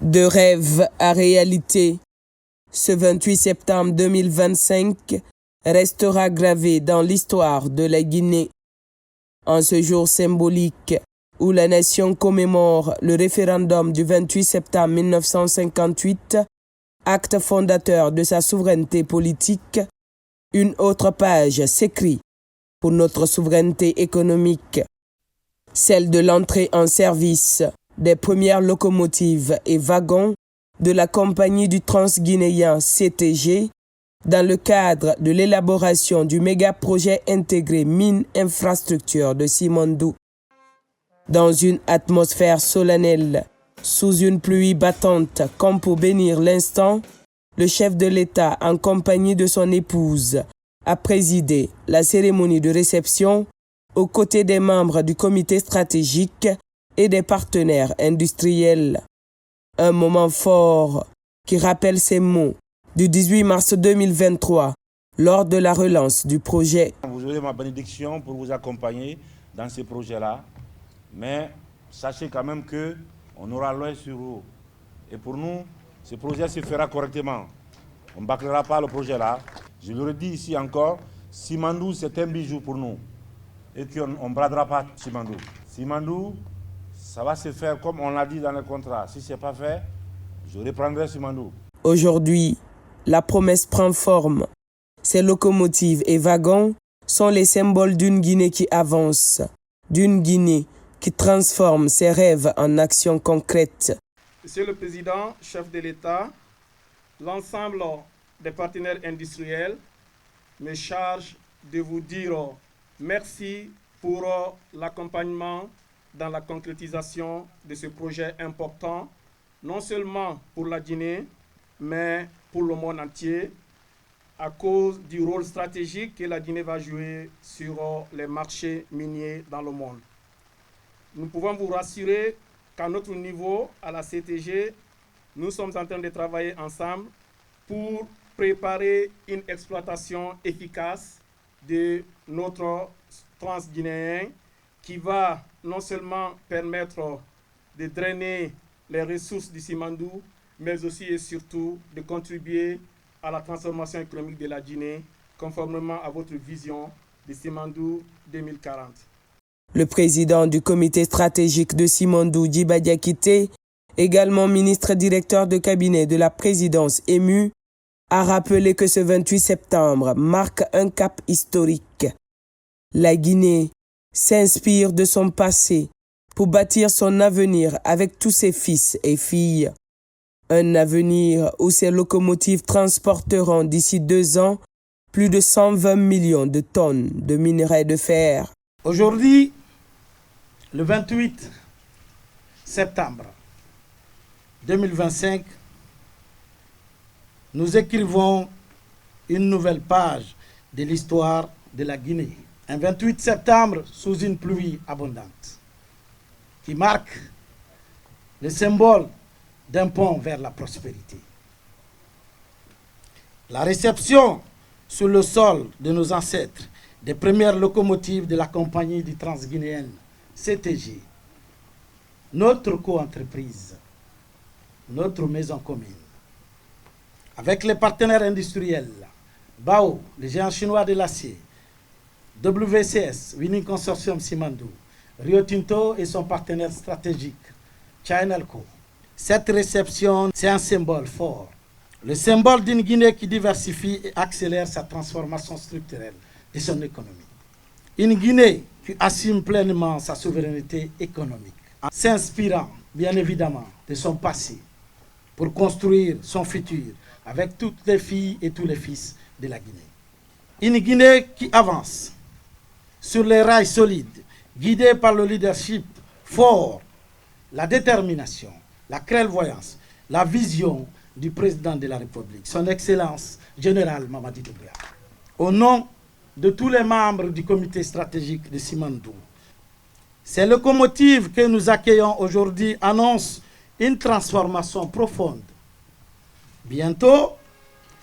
De rêve à réalité, ce 28 septembre 2025 restera gravé dans l'histoire de la Guinée. En ce jour symbolique où la nation commémore le référendum du 28 septembre 1958, acte fondateur de sa souveraineté politique, une autre page s'écrit pour notre souveraineté économique, celle de l'entrée en service des premières locomotives et wagons de la compagnie du Transguinéen CTG dans le cadre de l'élaboration du méga-projet intégré mine-infrastructure de Simandou. Dans une atmosphère solennelle, sous une pluie battante comme pour bénir l'instant, le chef de l'État, en compagnie de son épouse, a présidé la cérémonie de réception aux côtés des membres du comité stratégique et des partenaires industriels. Un moment fort qui rappelle ces mots du 18 mars 2023 lors de la relance du projet. Vous aurez ma bénédiction pour vous accompagner dans ces projets-là, mais sachez quand même qu'on aura l'œil sur vous. Et pour nous, ce projet se fera correctement. On ne bâclera pas le projet-là. Je le redis ici encore, Simandou, c'est un bijou pour nous. Et qu'on ne bradera pas Simandou. Simandou, ça va se faire comme on l'a dit dans le contrat. Si ce n'est pas fait, je reprendrai Simandou. Aujourd'hui, la promesse prend forme. Ces locomotives et wagons sont les symboles d'une Guinée qui avance, d'une Guinée qui transforme ses rêves en actions concrètes. Monsieur le Président, chef de l'État, l'ensemble des partenaires industriels me charge de vous dire merci pour l'accompagnement dans la concrétisation de ce projet important, non seulement pour la Guinée, mais pour le monde entier, à cause du rôle stratégique que la Guinée va jouer sur les marchés miniers dans le monde. Nous pouvons vous rassurer qu'à notre niveau, à la CTG, nous sommes en train de travailler ensemble pour préparer une exploitation efficace de notre transguinéen qui va non seulement permettre de drainer les ressources du Simandou, mais aussi et surtout de contribuer à la transformation économique de la Guinée, conformément à votre vision de Simandou 2040. Le président du comité stratégique de Simandou, Djiba Diakité, également ministre directeur de cabinet de la présidence émue, a rappelé que ce 28 septembre marque un cap historique. La Guinée s'inspire de son passé pour bâtir son avenir avec tous ses fils et filles. Un avenir où ces locomotives transporteront d'ici 2 ans plus de 120 millions de tonnes de minerais de fer. Aujourd'hui, le 28 septembre 2025, nous écrivons une nouvelle page de l'histoire de la Guinée. Un 28 septembre sous une pluie abondante qui marque le symbole d'un pont vers la prospérité. La réception sur le sol de nos ancêtres des premières locomotives de la compagnie du Transguinéenne CTG, notre co-entreprise, notre maison commune, avec les partenaires industriels, BAO, le géant chinois de l'acier, WCS, Winning Consortium Simandou, Rio Tinto et son partenaire stratégique, Chinalco. Cette réception, c'est un symbole fort. Le symbole d'une Guinée qui diversifie et accélère sa transformation structurelle de son économie. Une Guinée qui assume pleinement sa souveraineté économique, en s'inspirant, bien évidemment, de son passé pour construire son futur avec toutes les filles et tous les fils de la Guinée. Une Guinée qui avance sur les rails solides, guidée par le leadership fort, la détermination, la clairvoyance, la vision du président de la République, son Excellence général Mamadi Doumbouya. Au nom de tous les membres du comité stratégique de Simandou, ces locomotives que nous accueillons aujourd'hui annoncent une transformation profonde. Bientôt,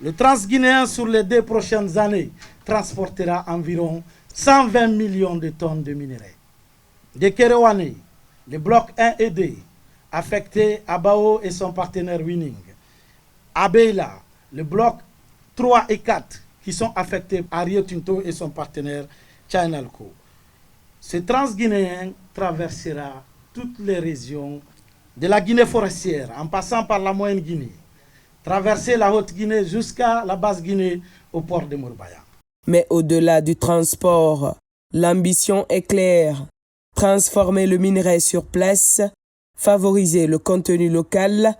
le Transguinéen sur les 2 prochaines années transportera environ 120 millions de tonnes de minerais. De Kéréouané, les blocs 1 et 2, affecté à Bao et son partenaire Winning. À Beila, le bloc 3 et 4 qui sont affectés à Rio Tinto et son partenaire Chinalco. Ce transguinéen traversera toutes les régions de la Guinée forestière en passant par la Moyenne Guinée, traverser la Haute-Guinée jusqu'à la Basse-Guinée au port de Mourbaïa. Mais au-delà du transport, l'ambition est claire. Transformer le minerai sur place, favoriser le contenu local,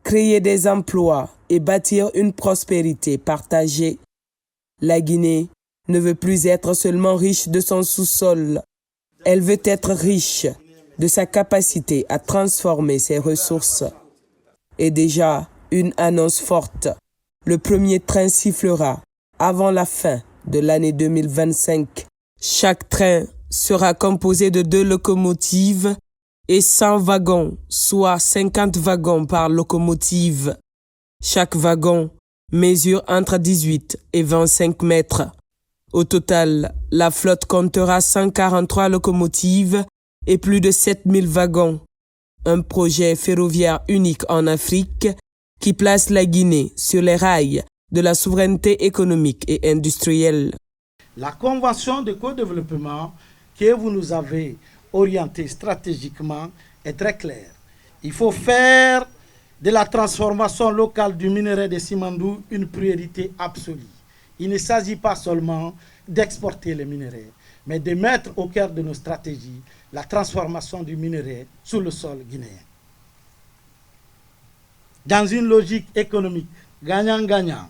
créer des emplois et bâtir une prospérité partagée. La Guinée ne veut plus être seulement riche de son sous-sol. Elle veut être riche de sa capacité à transformer ses ressources. Et déjà, une annonce forte. Le premier train sifflera avant la fin de l'année 2025. Chaque train sera composé de 2 locomotives et 100 wagons, soit 50 wagons par locomotive. Chaque wagon mesure entre 18 et 25 mètres. Au total, la flotte comptera 143 locomotives et plus de 7000 wagons. Un projet ferroviaire unique en Afrique qui place la Guinée sur les rails de la souveraineté économique et industrielle. La convention de co-développement que vous nous avez orientée stratégiquement est très claire. Il faut faire de la transformation locale du minerai de Simandou une priorité absolue. Il ne s'agit pas seulement d'exporter les minerais, mais de mettre au cœur de nos stratégies la transformation du minerai sur le sol guinéen. Dans une logique économique gagnant-gagnant,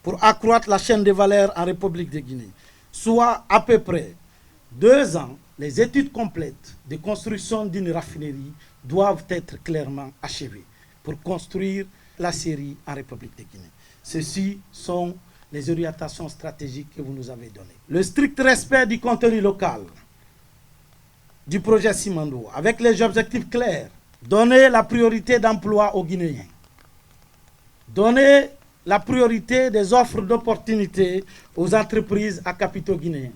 pour accroître la chaîne de valeur en République de Guinée, soit à peu près 2 ans, les études complètes de construction d'une raffinerie doivent être clairement achevées pour construire la série en République de Guinée. Ceci sont les orientations stratégiques que vous nous avez données. Le strict respect du contenu local du projet Simandou, avec les objectifs clairs, donner la priorité d'emploi aux Guinéens, donner la priorité des offres d'opportunités aux entreprises à capitaux guinéens.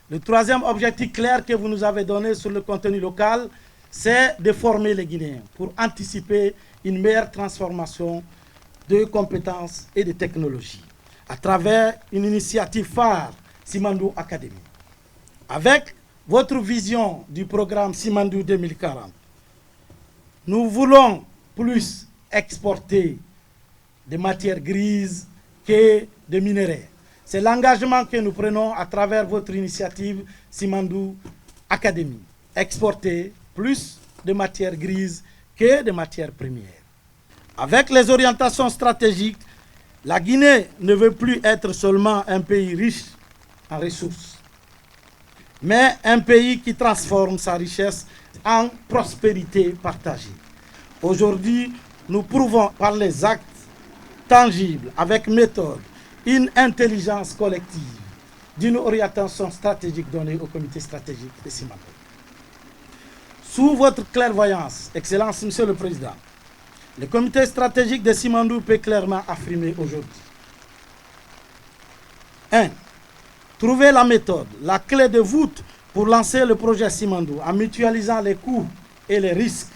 Le troisième objectif clair que vous nous avez donné sur le contenu local, c'est de former les Guinéens pour anticiper une meilleure transformation de compétences et de technologies à travers une initiative phare, Simandou Academy. Avec votre vision du programme Simandou 2040, nous voulons plus exporter des matières grises que des minerais. C'est l'engagement que nous prenons à travers votre initiative Simandou Academy. Exporter plus de matières grises que de matières premières. Avec les orientations stratégiques, la Guinée ne veut plus être seulement un pays riche en ressources, mais un pays qui transforme sa richesse en prospérité partagée. Aujourd'hui, nous prouvons par les actes tangibles, avec méthode, une intelligence collective d'une orientation stratégique donnée au comité stratégique de Simandou. Sous votre clairvoyance, Excellence, Monsieur le Président, le comité stratégique de Simandou peut clairement affirmer aujourd'hui. 1. Trouver la méthode, la clé de voûte pour lancer le projet Simandou en mutualisant les coûts et les risques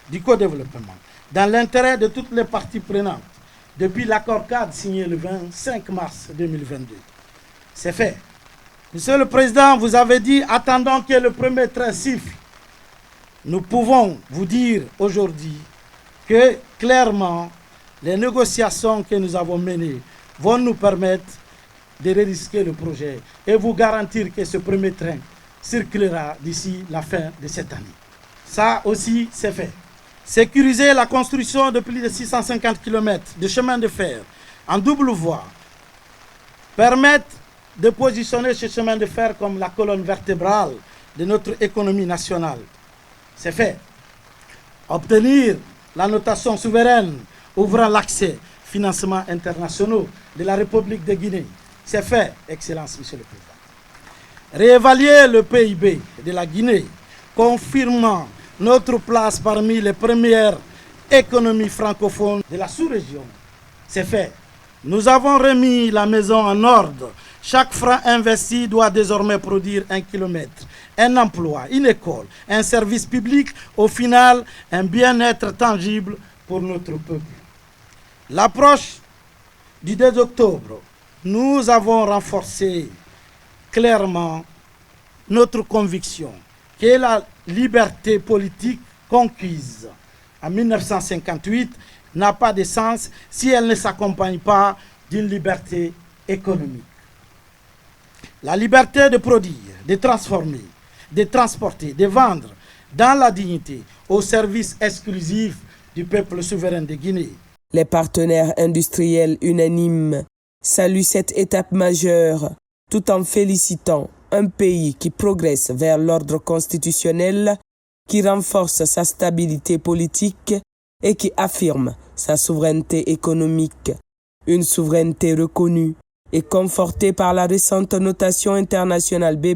du co-développement dans l'intérêt de toutes les parties prenantes depuis l'accord cadre signé le 25 mars 2022. C'est fait. Monsieur le Président, vous avez dit « attendons que le premier train siffle ». Nous pouvons vous dire aujourd'hui que clairement, les négociations que nous avons menées vont nous permettre de risquer le projet et vous garantir que ce premier train circulera d'ici la fin de cette année. Ça aussi, c'est fait. Sécuriser la construction de plus de 650 km de chemin de fer en double voie, permettre de positionner ce chemin de fer comme la colonne vertébrale de notre économie nationale. C'est fait. Obtenir la notation souveraine ouvrant l'accès aux financements internationaux de la République de Guinée. C'est fait, Excellence, Monsieur le Président. Réévaluer le PIB de la Guinée, confirmant notre place parmi les premières économies francophones de la sous-région. C'est fait. Nous avons remis la maison en ordre Chaque franc investi doit désormais produire 1 kilomètre, un emploi, une école, un service public, au final, un bien-être tangible pour notre peuple. L'approche du 2 octobre, nous avons renforcé clairement notre conviction que la liberté politique conquise en 1958 n'a pas de sens si elle ne s'accompagne pas d'une liberté économique. La liberté de produire, de transformer, de transporter, de vendre dans la dignité au service exclusif du peuple souverain de Guinée. Les partenaires industriels unanimes saluent cette étape majeure tout en félicitant un pays qui progresse vers l'ordre constitutionnel, qui renforce sa stabilité politique et qui affirme sa souveraineté économique, une souveraineté reconnue et confortée par la récente notation internationale B+,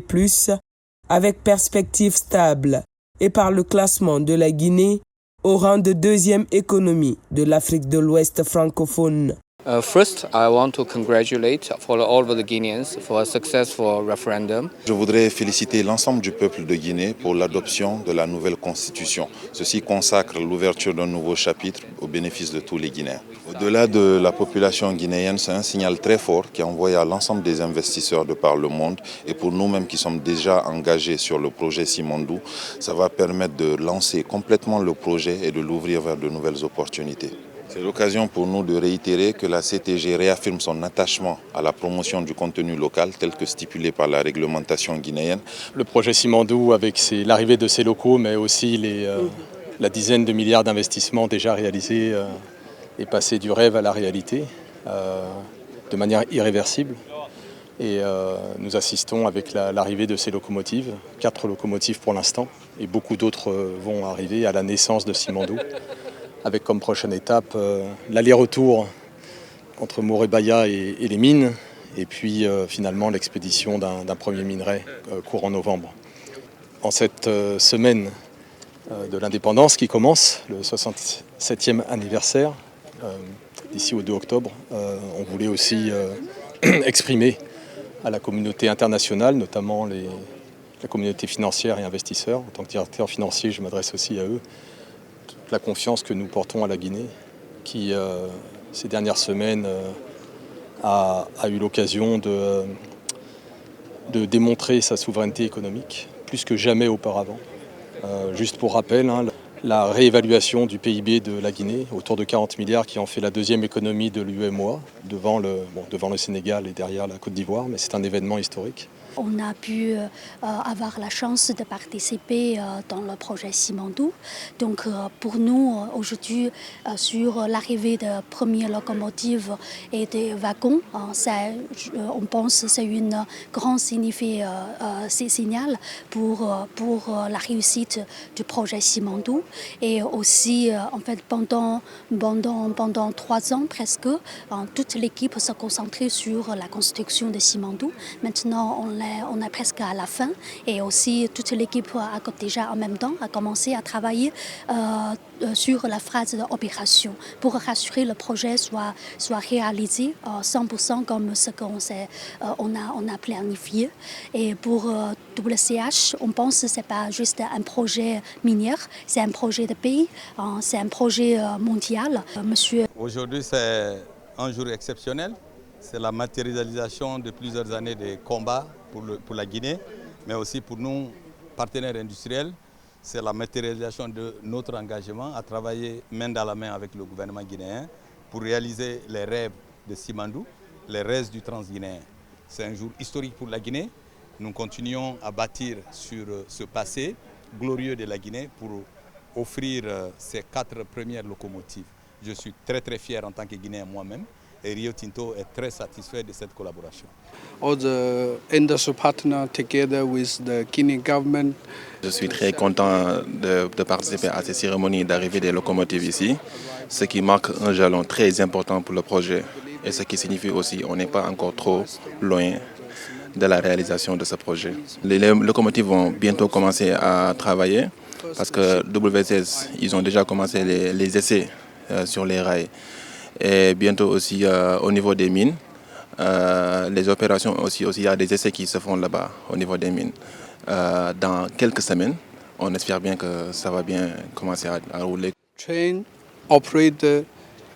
avec perspective stable, et par le classement de la Guinée au rang de deuxième économie de l'Afrique de l'Ouest francophone. First, I want to congratulate all of the Guineans for a successful referendum. Je voudrais féliciter l'ensemble du peuple de Guinée pour l'adoption de la nouvelle constitution. Ceci consacre l'ouverture d'un nouveau chapitre au bénéfice de tous les Guinéens. Au-delà de la population guinéenne, c'est un signal très fort qui est envoyé à l'ensemble des investisseurs de par le monde. Et pour nous-mêmes qui sommes déjà engagés sur le projet Simandou, ça va permettre de lancer complètement le projet et de l'ouvrir vers de nouvelles opportunités. C'est l'occasion pour nous de réitérer que la CTG réaffirme son attachement à la promotion du contenu local tel que stipulé par la réglementation guinéenne. Le projet Simandou, avec l'arrivée de ses locaux, mais aussi la dizaine de milliards d'investissements déjà réalisés, est passé du rêve à la réalité de manière irréversible. Et nous assistons avec l'arrivée de ces locomotives, 4 locomotives pour l'instant, et beaucoup d'autres vont arriver à la naissance de Simandou, avec comme prochaine étape l'aller-retour entre Morebaya et les mines, et puis finalement l'expédition d'un premier minerai courant novembre. En cette semaine de l'indépendance qui commence, le 67e anniversaire, d'ici au 2 octobre, on voulait aussi exprimer à la communauté internationale, notamment la communauté financière et investisseurs. En tant que directeur financier, je m'adresse aussi à eux. La confiance que nous portons à la Guinée, qui ces dernières semaines a eu l'occasion de démontrer sa souveraineté économique, plus que jamais auparavant. Juste pour rappel, la réévaluation du PIB de la Guinée, autour de 40 milliards, qui en fait la deuxième économie de l'UEMOA, devant le Sénégal et derrière la Côte d'Ivoire, mais c'est un événement historique. On a pu avoir la chance de participer dans le projet Simandou. Donc pour nous, aujourd'hui, sur l'arrivée de premières locomotives et des wagons, on pense que c'est un grand signal pour la réussite du projet Simandou. Et aussi, en fait, pendant 3 ans presque, toute l'équipe s'est concentrée sur la construction de Simandou. Maintenant, on est presque à la fin, et aussi toute l'équipe a déjà en même temps commencé à travailler sur la phase d'opération pour rassurer le projet soit réalisé 100% comme ce qu'on a planifié. Et pour WCH, on pense que ce n'est pas juste un projet minier, c'est un projet de pays, c'est un projet mondial. Aujourd'hui, c'est un jour exceptionnel. C'est la matérialisation de plusieurs années de combats pour la Guinée, mais aussi pour nous, partenaires industriels. C'est la matérialisation de notre engagement à travailler main dans la main avec le gouvernement guinéen pour réaliser les rêves de Simandou, les rêves du transguinéen. C'est un jour historique pour la Guinée. Nous continuons à bâtir sur ce passé glorieux de la Guinée pour offrir ces 4 premières locomotives. Je suis très très fier en tant que Guinéen moi-même. Et Rio Tinto est très satisfait de cette collaboration. All the industry partners together with the Guinean government. Je suis très content de participer à ces cérémonies d'arrivée des locomotives ici, ce qui marque un jalon très important pour le projet et ce qui signifie aussi qu'on n'est pas encore trop loin de la réalisation de ce projet. Les locomotives vont bientôt commencer à travailler parce que WCS, ils ont déjà commencé les essais sur les rails. Et bientôt aussi au niveau des mines, les opérations aussi, il y a des essais qui se font là-bas au niveau des mines. Dans quelques semaines, on espère bien que ça va bien commencer à rouler. Train operate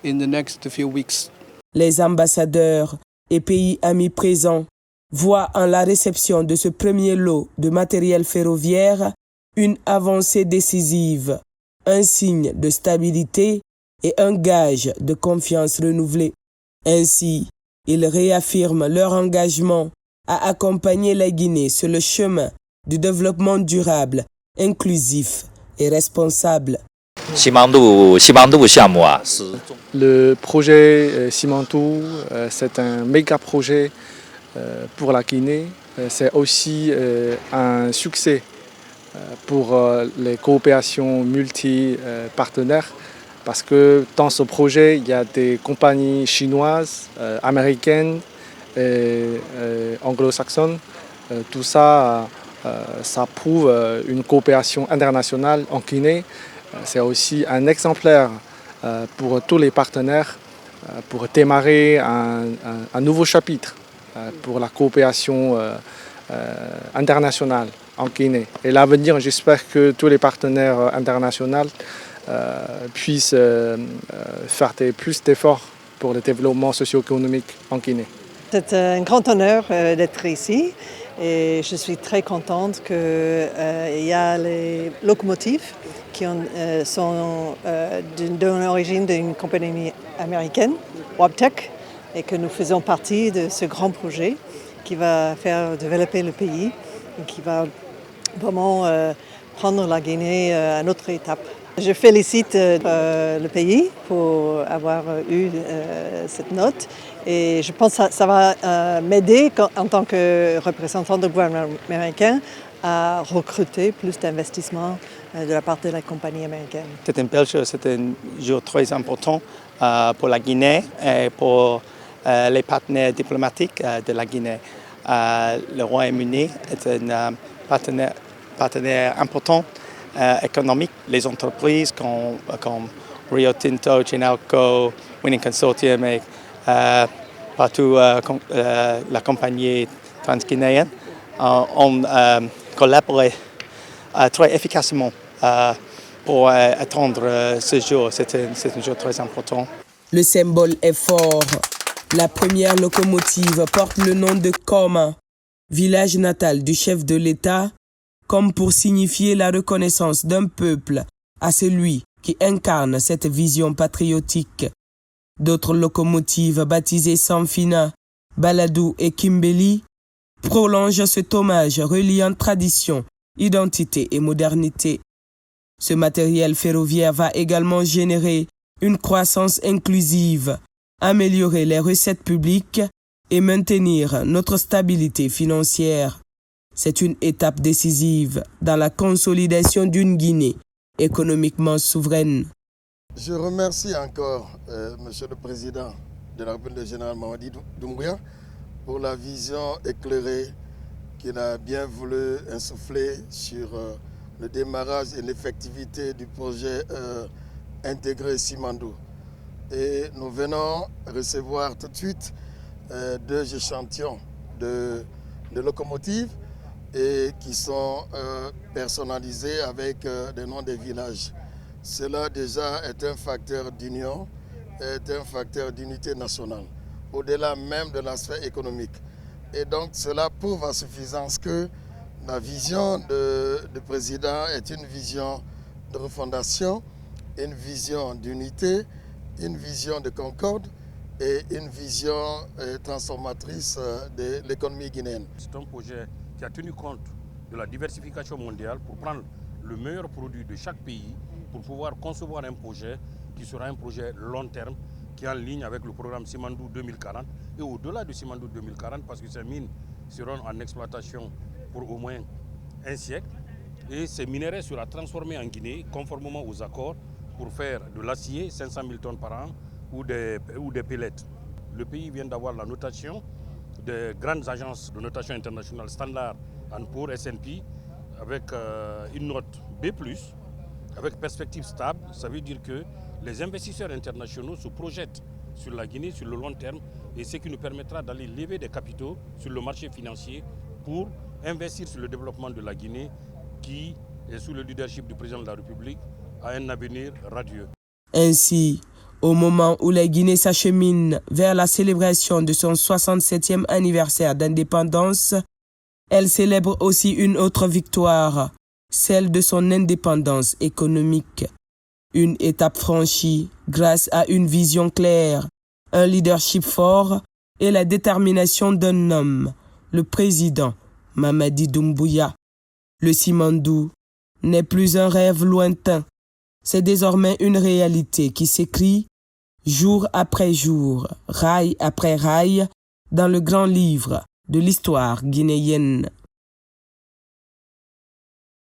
in the next few weeks. Les ambassadeurs et pays amis présents voient en la réception de ce premier lot de matériel ferroviaire une avancée décisive, un signe de stabilité et un gage de confiance renouvelée. Ainsi, ils réaffirment leur engagement à accompagner la Guinée sur le chemin du développement durable, inclusif et responsable. Le projet Simandou, c'est un méga projet pour la Guinée. C'est aussi un succès pour les coopérations multi-partenaires parce que dans ce projet, il y a des compagnies chinoises, américaines et anglo-saxonnes. Tout ça, ça prouve une coopération internationale en Guinée. C'est aussi un exemplaire pour tous les partenaires pour démarrer un nouveau chapitre pour la coopération internationale en Guinée. Et l'avenir, j'espère que tous les partenaires internationaux puissent faire plus d'efforts pour le développement socio-économique en Guinée. C'est un grand honneur d'être ici et je suis très contente qu'il y a les locomotives qui sont d'origine d'une compagnie américaine, Wabtec, et que nous faisons partie de ce grand projet qui va faire développer le pays et qui va vraiment prendre la Guinée à une autre étape. Je félicite le pays pour avoir eu cette note et je pense que ça va m'aider en tant que représentant du gouvernement américain à recruter plus d'investissements de la part de la compagnie américaine. C'est une belle chose, c'est un jour très important pour la Guinée et pour les partenaires diplomatiques de la Guinée. Le Royaume-Uni est un partenaire important économique. Les entreprises comme Rio Tinto, Chinalco, Winning Consortium et partout la compagnie transguinéenne ont collaboré très efficacement pour attendre ce jour. C'est un jour très important. Le symbole est fort. La première locomotive porte le nom de Koma, village natal du chef de l'État, comme pour signifier la reconnaissance d'un peuple à celui qui incarne cette vision patriotique. D'autres locomotives baptisées Sanfina, Baladou et Kimbeli prolongent cet hommage reliant tradition, identité et modernité. Ce matériel ferroviaire va également générer une croissance inclusive, améliorer les recettes publiques et maintenir notre stabilité financière. C'est une étape décisive dans la consolidation d'une Guinée économiquement souveraine. Je remercie encore Monsieur le Président de la République, le général Mamadi Doumbouya, pour la vision éclairée qu'il a bien voulu insuffler sur le démarrage et l'effectivité du projet intégré Simandou. Et nous venons recevoir tout de suite 2 échantillons de locomotives et qui sont personnalisés avec des noms des villages. Cela déjà est un facteur d'union, est un facteur d'unité nationale, au-delà même de l'aspect économique. Et donc cela prouve à suffisance que la vision du président est une vision de refondation, une vision d'unité, une vision de concorde et une vision transformatrice de l'économie guinéenne. C'est un projet qui a tenu compte de la diversification mondiale pour prendre le meilleur produit de chaque pays pour pouvoir concevoir un projet qui sera un projet long terme qui est en ligne avec le programme Simandou 2040 et au-delà de Simandou 2040 parce que ces mines seront en exploitation pour au moins un siècle et ces minerais sera transformés en Guinée conformément aux accords pour faire de l'acier, 500 000 tonnes par an ou des pellets. Le pays vient d'avoir la notation des grandes agences de notation internationale Standard & Poor's, S&P, avec une note B+, avec perspective stable. Ça veut dire que les investisseurs internationaux se projettent sur la Guinée sur le long terme et ce qui nous permettra d'aller lever des capitaux sur le marché financier pour investir sur le développement de la Guinée qui, sous le leadership du président de la République, a un avenir radieux. Ainsi, au moment où la Guinée s'achemine vers la célébration de son 67e anniversaire d'indépendance, elle célèbre aussi une autre victoire, celle de son indépendance économique. Une étape franchie grâce à une vision claire, un leadership fort et la détermination d'un homme, le président Mamadi Doumbouya. Le Simandou n'est plus un rêve lointain, c'est désormais une réalité qui s'écrit jour après jour, rail après rail, dans le grand livre de l'histoire guinéenne.